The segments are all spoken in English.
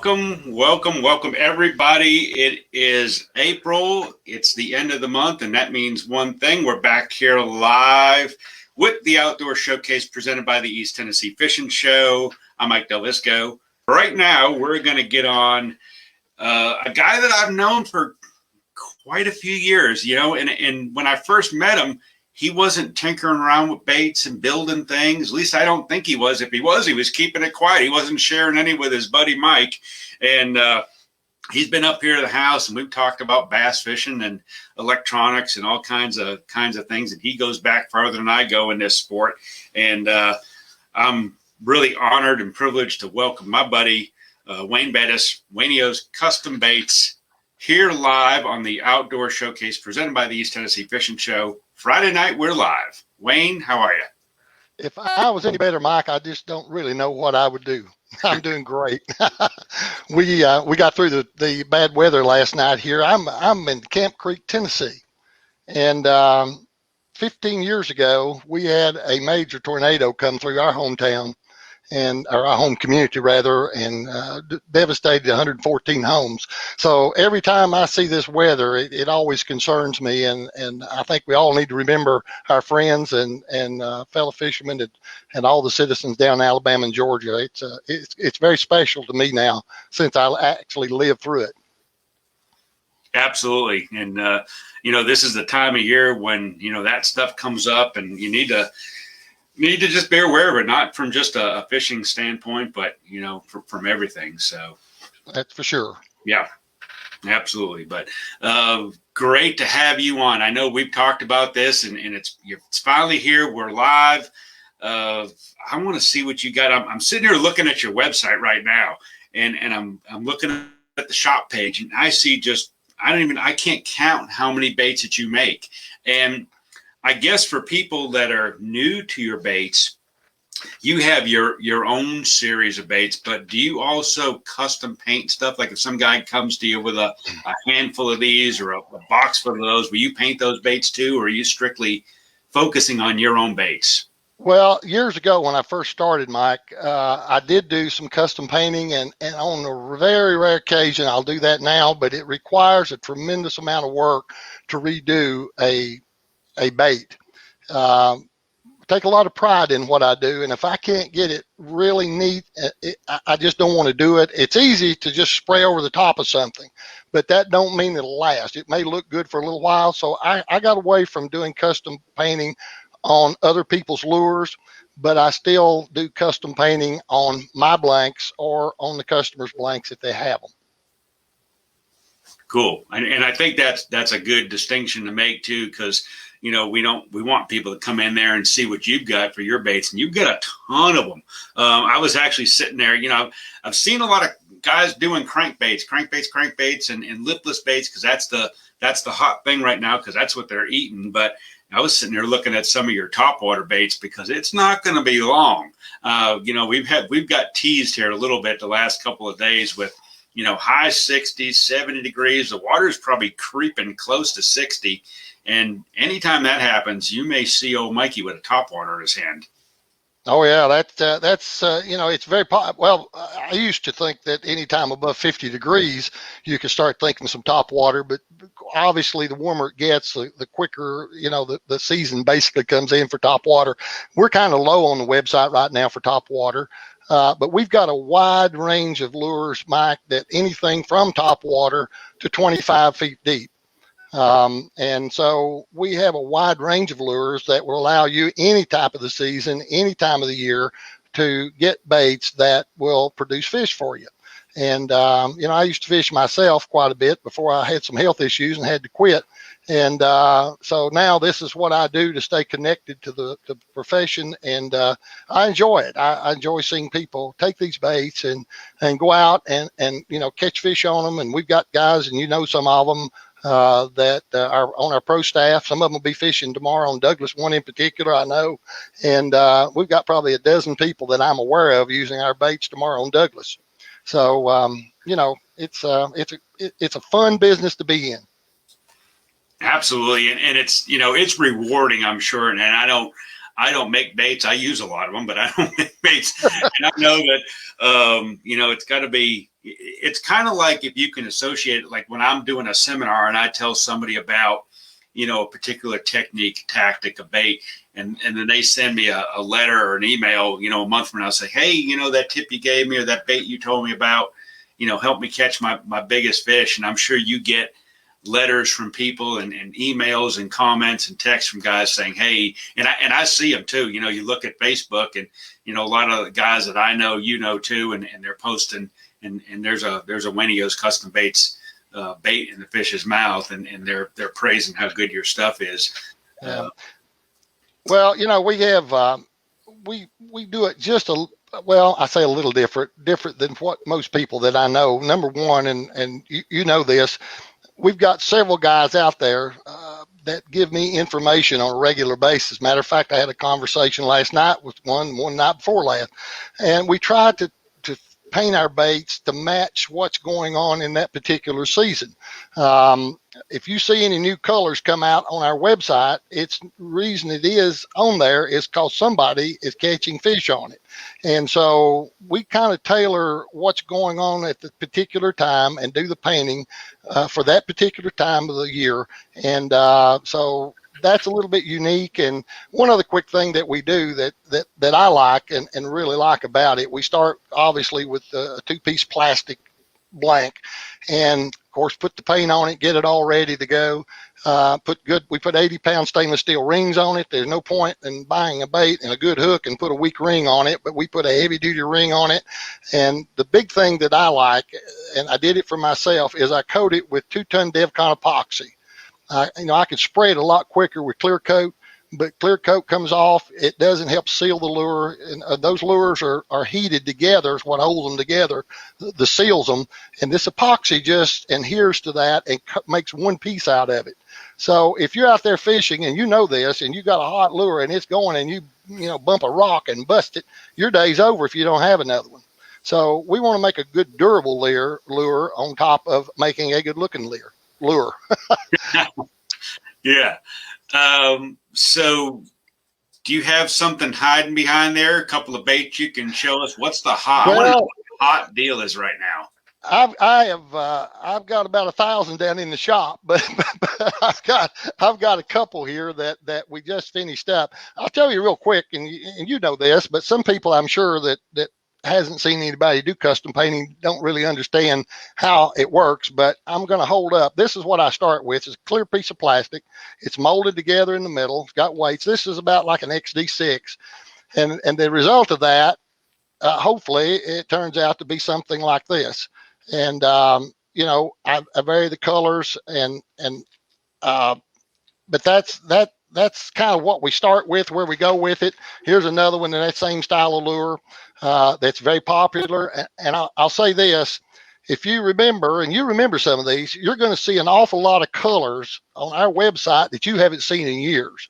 welcome everybody. It is April. It's the end of the month, and that means one thing. We're back here live with the Outdoor Showcase presented by the East Tennessee Fishing Show. I'm Mike DelVisco. Right now, we're going to get on a guy that I've known for quite a few years, and when I first met him, he wasn't tinkering around with baits and building things. At least I don't think he was. If he was keeping it quiet. He wasn't sharing any with his buddy Mike. And he's been up here to the house, and we've talked about bass fishing and electronics and all kinds of things. And he goes back farther than I go in this sport. And I'm really honored and privileged to welcome my buddy Wayne Bettis, Wayneo's Custom Baits, here live on the Outdoor Showcase presented by the East Tennessee Fishing Show. Friday night, we're live. Wayne, how are you? If I was any better, Mike, I just don't really know what I would do. I'm doing great. We got through the bad weather last night here. I'm in Camp Creek, Tennessee, and 15 years ago, we had a major tornado come through our hometown, or our home community rather, and devastated 114 homes. So every time I see this weather, it always concerns me, and I think we all need to remember our friends and fellow fishermen and all the citizens down in Alabama and Georgia. It's very special to me now since I actually lived through it. Absolutely, and this is the time of year when that stuff comes up, and you need to just be aware of it, not from just a fishing standpoint, but, from everything. So that's for sure. Yeah, absolutely. But great to have you on. I know we've talked about this, and it's finally here. We're live. I want to see what you got. I'm sitting here looking at your website right now, and I'm looking at the shop page, and I see I can't count how many baits that you make. And I guess for people that are new to your baits, you have your own series of baits, but do you also custom paint stuff? Like if some guy comes to you with a handful of these or a box full of those, will you paint those baits too, or are you strictly focusing on your own baits? Well, years ago when I first started, Mike, I did do some custom painting, and on a very rare occasion, I'll do that now, but it requires a tremendous amount of work to redo a bait. Take a lot of pride in what I do, and if I can't get it really neat, I just don't want to do it. It's easy to just spray over the top of something, but that don't mean it'll last. It may look good for a little while, so I got away from doing custom painting on other people's lures, but I still do custom painting on my blanks or on the customer's blanks if they have them. Cool, and I think that's a good distinction to make too, because we want people to come in there and see what you've got for your baits, and you've got a ton of them. I was actually sitting there, I've seen a lot of guys doing crankbaits, and lipless baits, because that's the hot thing right now, because that's what they're eating. But I was sitting there looking at some of your topwater baits, because it's not going to be long. We've got teased here a little bit the last couple of days with high 60s, 70 degrees. The water's probably creeping close to 60. And anytime that happens, you may see old Mikey with a topwater in his hand. Oh yeah, that's it's very well. I used to think that anytime above 50 degrees, you could start thinking some topwater. But obviously, the warmer it gets, the quicker the season basically comes in for topwater. We're kind of low on the website right now for topwater. But we've got a wide range of lures, Mike, that anything from topwater to 25 feet deep. And so we have a wide range of lures that will allow you any type of the season, any time of the year, to get baits that will produce fish for you. And, I used to fish myself quite a bit before I had some health issues and had to quit. And so now this is what I do to stay connected to the profession, and I enjoy it. I enjoy seeing people take these baits and go out and catch fish on them. And we've got guys, and some of them that are on our pro staff. Some of them will be fishing tomorrow on Douglas, one in particular, I know. And we've got probably a dozen people that I'm aware of using our baits tomorrow on Douglas. So, it's a fun business to be in. Absolutely. And it's, it's rewarding, I'm sure. And I I don't make baits. I use a lot of them, but I don't make baits. And I know that, it's got to be, it's kind of like if you can associate it, like when I'm doing a seminar and I tell somebody about, a particular technique, tactic, a bait, and then they send me a letter or an email, a month from now, say, hey, that tip you gave me or that bait you told me about, help me catch my biggest fish. And I'm sure you get letters from people and emails and comments and texts from guys saying, hey, and I see them too. You look at Facebook and, a lot of the guys that I know, too, and they're posting and there's a Wayneo's Custom Baits bait in the fish's mouth and they're praising how good your stuff is. Well, we have, we do it just I say a little different than what most people that I know. Number one, and you know this, we've got several guys out there that give me information on a regular basis. Matter of fact, I had a conversation last night with one night before last, and we tried to paint our baits to match what's going on in that particular season. If you see any new colors come out on our website, it's reason it is on there is because somebody is catching fish on it. And so we kind of tailor what's going on at the particular time and do the painting for that particular time of the year. And so that's a little bit unique. And one other quick thing that we do that I like and really like about it, we start obviously with a 2-piece plastic blank, and of course put the paint on it, get it all ready to go. We put 80-pound stainless steel rings on it. There's no point in buying a bait and a good hook and put a weak ring on it, but we put a heavy duty ring on it. And the big thing that I like, and I did it for myself, is I coat it with 2-ton DevCon epoxy. I can spray it a lot quicker with clear coat, but clear coat comes off. It doesn't help seal the lure. And those lures are heated together is what holds them together, the seals them. And this epoxy just adheres to that and makes one piece out of it. So if you're out there fishing and you know this and you got a hot lure and it's going and you bump a rock and bust it, your day's over if you don't have another one. So we want to make a good durable lure on top of making a good looking lure. Yeah. So do you have something hiding behind there? A couple of baits you can show us? What's the hot, I wonder what the hot deal is right now? I've got about 1,000 down in the shop, but I've got a couple here that we just finished up. I'll tell you real quick, and you know this, but some people I'm sure that hasn't seen anybody do custom painting don't really understand how it works, but I'm going to hold up. This is what I start with. It's a clear piece of plastic. It's molded together in the middle. It's got weights. This is about like an XD6. And the result of that, hopefully it turns out to be something like this. And, I vary the colors but that's kind of what we start with, where we go with it. Here's another one in that same style of lure that's very popular. And I'll say this, if you remember, and you remember some of these, you're going to see an awful lot of colors on our website that you haven't seen in years.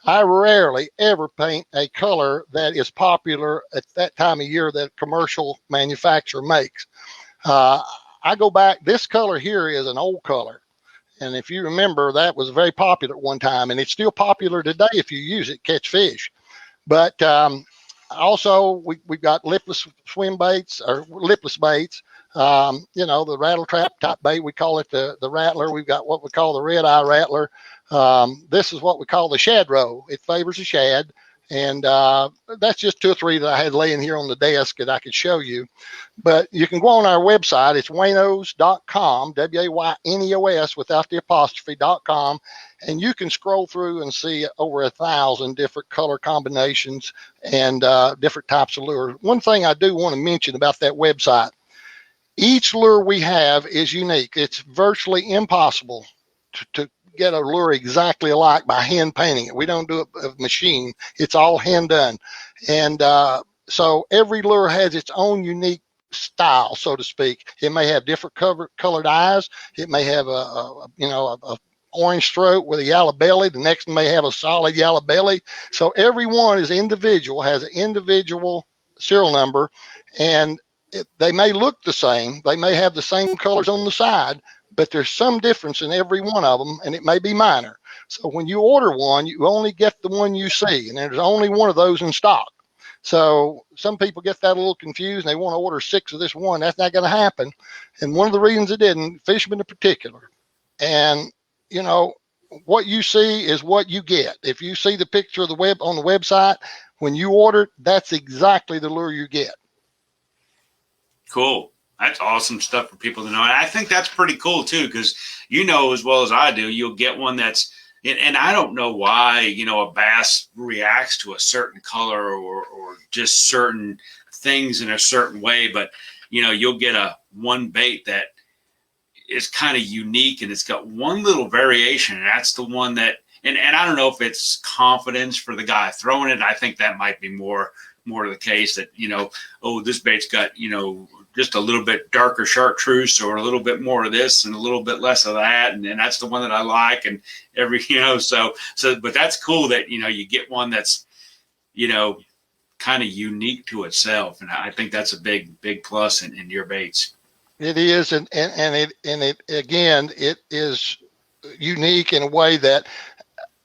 I rarely ever paint a color that is popular at that time of year that a commercial manufacturer makes. I go back, this color here is an old color. And if you remember, that was very popular at one time, and it's still popular today if you use it, catch fish. But also, we've got lipless swim baits or lipless baits. The rattle trap type bait, we call it the rattler. We've got what we call the red eye rattler. This is what we call the shad roe. It favors a shad. And that's just 2 or 3 that I had laying here on the desk that I could show you. But you can go on our website. It's wayneos.com, WAYNEOS without the apostrophe.com. And you can scroll through and see over 1,000 different color combinations and different types of lure. One thing I do want to mention about that website, each lure we have is unique. It's virtually impossible to get a lure exactly alike by hand painting it. We don't do it with machine. It's all hand done. And so every lure has its own unique style, so to speak. It may have different colored eyes. It may have a orange throat with a yellow belly. The next one may have a solid yellow belly. So every one is individual, has an individual serial number, and they may look the same. They may have the same colors on the side, but there's some difference in every one of them, and it may be minor. So when you order one, you only get the one you see, and there's only one of those in stock. So some people get that a little confused, and they want to order 6 of this one. That's not going to happen. And one of the reasons it didn't, fishermen in particular, and you know, what you see is what you get. If you see the picture of the web on the website, when you order it, that's exactly the lure you get. Cool. That's awesome stuff for people to know. And I think that's pretty cool too, because you know as well as I do, you'll get one that's, and I don't know why, you know, a bass reacts to a certain color or just certain things in a certain way, but you know, you'll get one bait that is kind of unique and it's got one little variation, and that's the one that, and I don't know if it's confidence for the guy throwing it. I think that might be more the case, that, you know, oh, this bait's got, you know, just a little bit darker chartreuse or a little bit more of this and a little bit less of that. And that's the one that I like. And you know, so, but that's cool that, you know, you get one that's, you know, kind of unique to itself. And I think that's a big plus in your baits. It is. And it again, it is unique in a way that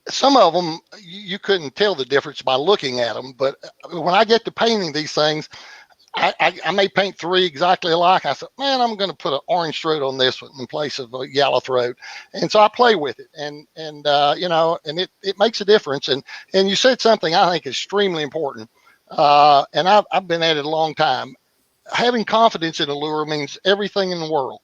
some of them you couldn't tell the difference by looking at them. But when I get to painting these things, I may paint 3 exactly alike. I said, man, I'm going to put an orange throat on this one in place of a yellow throat. And so I play with it, and you know, and it makes a difference. And you said something I think is extremely important. And I've been at it a long time. Having confidence in a lure means everything in the world.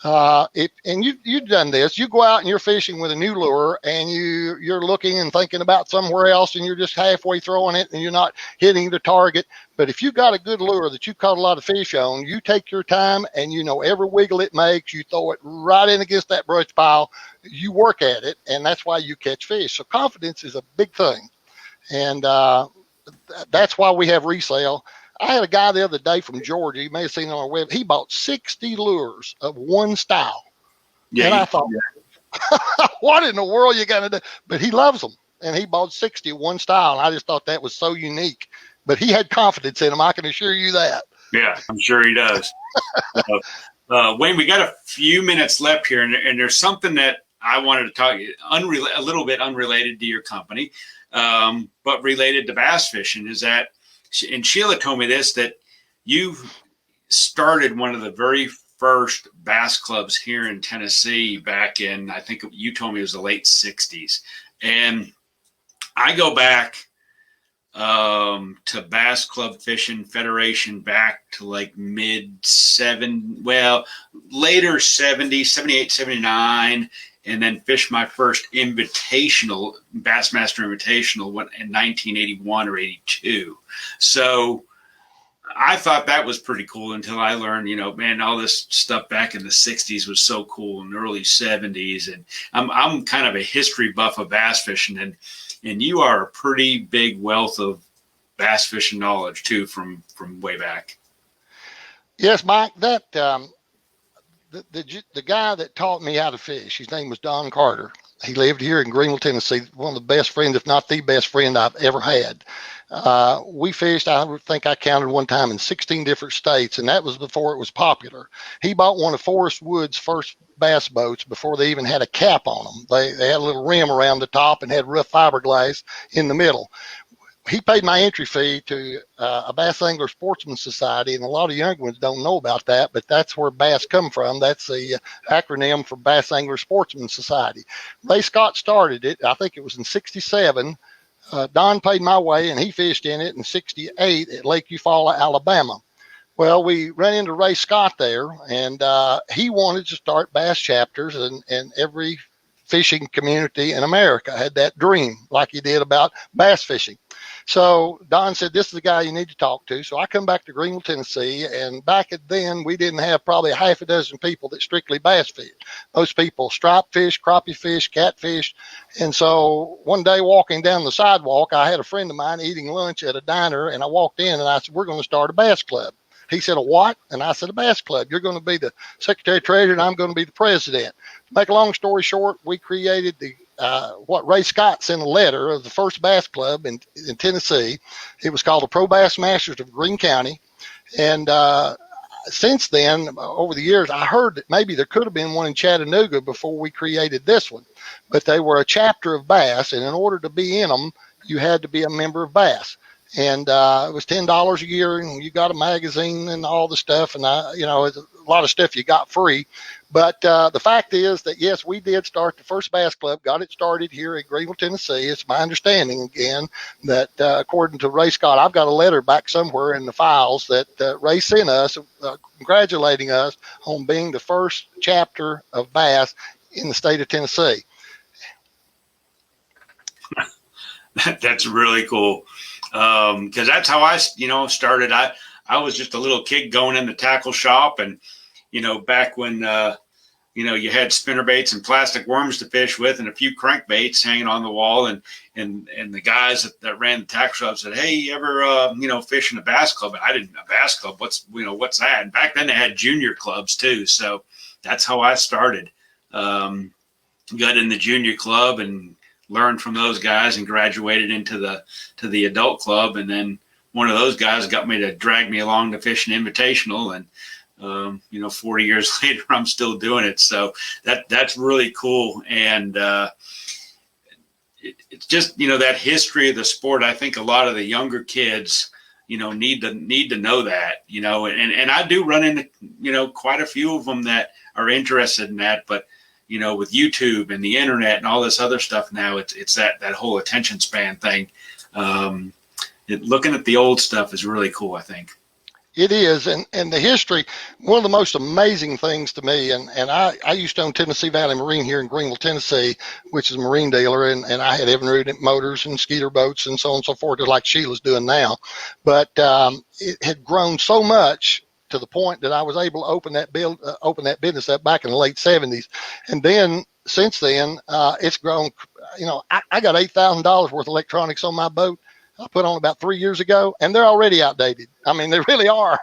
And you've done this. You go out and you're fishing with a new lure, and you're looking and thinking about somewhere else, and you're just halfway throwing it, and you're not hitting the target. But if you got a good lure that you caught a lot of fish on, you take your time, and you know every wiggle it makes. You throw it right in against that brush pile. You work at it, and that's why you catch fish. So confidence is a big thing, and that's why we have resale. I had a guy the other day from Georgia. You may have seen it on our web. He bought 60 lures of one style. Yeah, and I thought, what in the world you going to do? But he loves them. And he bought 60 one style. And I just thought that was so unique. But he had confidence in them. I can assure you that. Yeah, I'm sure he does. Wayne, we got a few minutes left here. And there's something that I wanted to talk a little bit unrelated to your company, but related to bass fishing, is that, and Sheila told me this, that you started one of the very first bass clubs here in Tennessee back in, I think you told me it was the late 60s. And I go back to Bass Club Fishing Federation back to like later 70s, 78, 79. And then fished my first invitational, Bassmaster Invitational, in 1981 or 82. So I thought that was pretty cool until I learned, you know, man, all this stuff back in the 60s was so cool, in the early 70s. And I'm kind of a history buff of bass fishing, and you are a pretty big wealth of bass fishing knowledge too from way back. Yes, Mike, that the guy that taught me how to fish, his name was Don Carter. He lived here in Greenville, Tennessee. One of the best friends, if not the best friend I've ever had. We fished, I think I counted one time, in 16 different states, and that was before it was popular. He bought one of Forrest Wood's first bass boats before they even had a cap on them. They had a little rim around the top and had rough fiberglass in the middle. He paid my entry fee to a Bass Angler Sportsman Society, and a lot of young ones don't know about that, but that's where bass come from. That's the acronym for Bass Angler Sportsman Society. Ray Scott started it. I think it was in 67. Don paid my way, and he fished in it in 68 at Lake Eufaula, Alabama. Well, we ran into Ray Scott there, and he wanted to start bass chapters, and every fishing community in America had that dream, like he did about bass fishing. So Don said, this is the guy you need to talk to. So I come back to Greenville, Tennessee, and back then we didn't have probably a half a dozen people that strictly bass fish. Most people stripe fish, crappie fish, catfish. And so one day walking down the sidewalk, I had a friend of mine eating lunch at a diner, and I walked in and I said, we're going to start a bass club. He said, a what? And I said, a bass club. You're going to be the secretary treasurer, and I'm going to be the president. To make a long story short, we created what Ray Scott sent a letter of the first bass club in Tennessee. It was called the Pro Bass Masters of Greene County. And since then, over the years, I heard that maybe there could have been one in Chattanooga before we created this one, but they were a chapter of Bass, and in order to be in them, you had to be a member of Bass. And it was $10 a year, and you got a magazine and all the stuff, and it's a lot of stuff you got free. But the fact is that yes, we did start the first bass club, got it started here in Greenville, Tennessee. It's my understanding again that according to Ray Scott, I've got a letter back somewhere in the files that Ray sent us congratulating us on being the first chapter of Bass in the state of Tennessee. That's really cool. Because that's how I, started. I was just a little kid going in the tackle shop, and back when you had spinner baits and plastic worms to fish with, and a few crankbaits hanging on the wall, and the guys that ran the tackle shop said, "Hey, you ever fish in a bass club?" And I didn't. A bass club? What's that? And back then they had junior clubs too, so that's how I started. Got in the junior club and learned from those guys and graduated into the adult club, and then one of those guys got me to drag me along to fish an invitational, and 40 years later I'm still doing it. So that's really cool. And it's just that history of the sport. I think a lot of the younger kids need to know that, and I do run into quite a few of them that are interested in that, but with YouTube and the internet and all this other stuff now, it's that whole attention span thing. Looking at the old stuff is really cool, I think. It is, and the history, one of the most amazing things to me, and I used to own Tennessee Valley Marine here in Greenville, Tennessee, which is a marine dealer, and I had Evinrude motors and skeeter boats and so on and so forth, just like Sheila's doing now. But it had grown so much to the point that I was able to open that business up back in the late 70s. And then since then, it's grown. I got $8,000 worth of electronics on my boat I put on about 3 years ago, and they're already outdated. I mean, they really are.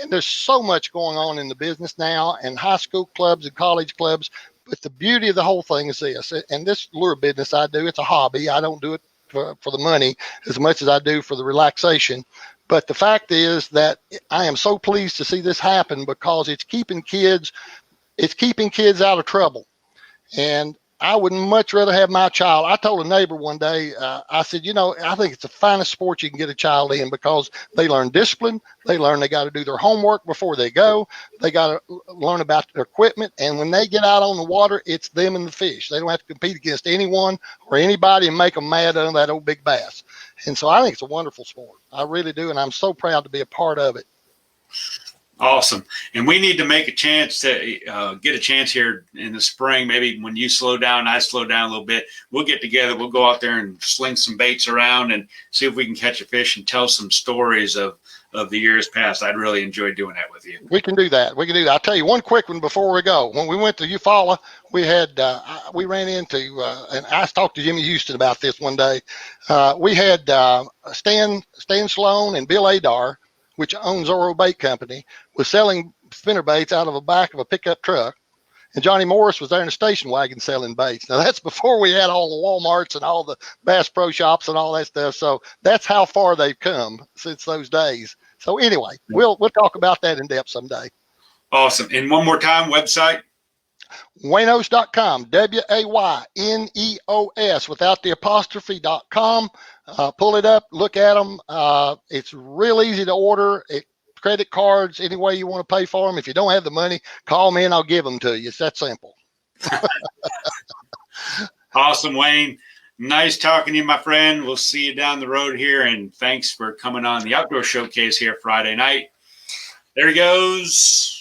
And there's so much going on in the business now, and high school clubs and college clubs. But the beauty of the whole thing is this, and this lure business I do, it's a hobby. I don't do it for the money as much as I do for the relaxation. But the fact is that I am so pleased to see this happen because it's keeping kids out of trouble. And I would much rather have my child. I told a neighbor one day, I said, I think it's the finest sport you can get a child in because they learn discipline. They learn they got to do their homework before they go. They got to learn about their equipment. And when they get out on the water, it's them and the fish. They don't have to compete against anyone or anybody and make them mad under that old big bass. And so I think it's a wonderful sport. I really do. And I'm so proud to be a part of it. Awesome. And we need to make a chance to get a chance here in the spring. Maybe when you slow down, I slow down a little bit. We'll get together. We'll go out there and sling some baits around and see if we can catch a fish and tell some stories of the years past. I'd really enjoy doing that with you. We can do that. I'll tell you one quick one before we go. When we went to Eufaula, we ran into, and I talked to Jimmy Houston about this one day. We had Stan Sloan and Bill Adar, which owns Oro Bait Company, was selling spinner baits out of the back of a pickup truck. And Johnny Morris was there in a station wagon selling baits. Now, that's before we had all the Walmarts and all the Bass Pro Shops and all that stuff. So that's how far they've come since those days. So anyway, we'll talk about that in depth someday. Awesome. And one more time, website? Wayneos.com, Wayneos, without the apostrophe.com. Pull it up, look at them. It's real easy to order. Credit cards, any way you want to pay for them. If you don't have the money, call me and I'll give them to you. It's that simple. Awesome, Wayne. Nice talking to you, my friend. We'll see you down the road here. And thanks for coming on the Outdoor Showcase here Friday night. There he goes.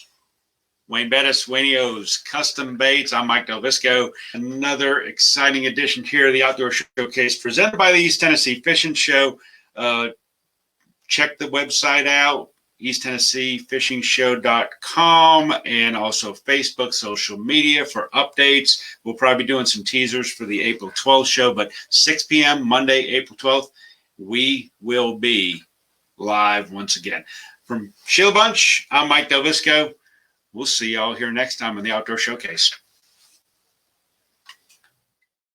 Wayne Bettis, Wayneo's Custom Baits. I'm Mike DelVisco. Another exciting edition here of the Outdoor Showcase presented by the East Tennessee Fishing Show. Check the website out, EastTennesseeFishingShow.com, and also Facebook, social media for updates. We'll probably be doing some teasers for the April 12th show, but 6 p.m. Monday, April 12th, we will be live once again. From Sheila Bunch, I'm Mike DelVisco. We'll see y'all here next time on the Outdoor Showcase.